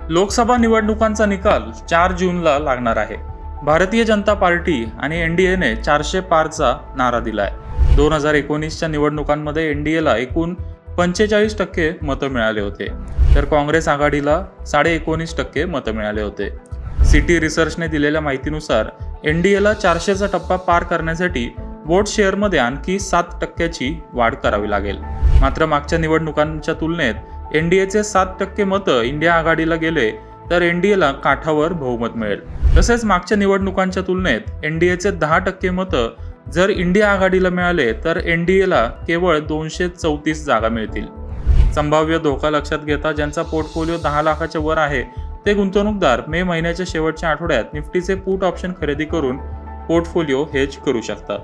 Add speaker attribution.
Speaker 1: लोकसभा निवडणुकांचा निकाल 4 जूनला लागणार आहे. भारतीय जनता पार्टी आणि एनडीएने 400 पारचा नारा दिलाय. 2019च्या निवडणुकांमध्ये एनडीएला एकूण 45% मतं मिळाले होते, तर काँग्रेस आघाडीला 19.5% मतं मिळाले होते. सिटी रिसर्चने दिलेल्या माहितीनुसार एनडीएला 400चा टप्पा पार करण्यासाठी वोट शेअरमध्ये आणखी 7%ची वाढ करावी लागेल. मात्र मागच्या निवडणुकांच्या तुलनेत एनडीएचे 7% मतं इंडिया आघाडीला गेले तर एनडीएला काठावर बहुमत मिळेल. तसेच मागच्या निवडणुकांच्या तुलनेत एनडीएचे 10% मतं जर इंडिया आघाडीला मिळाले तर एनडीएला केवळ 234 जागा मिळतील. संभाव्य धोका लक्षात घेता ज्यांचा पोर्टफोलिओ 10 लाखाच्या वर आहे ते गुंतवणूकदार मे महिन्याच्या शेवटच्या आठवड्यात निफ्टीचे पुट ऑप्शन खरेदी करून पोर्टफोलिओ हेज करू शकतात.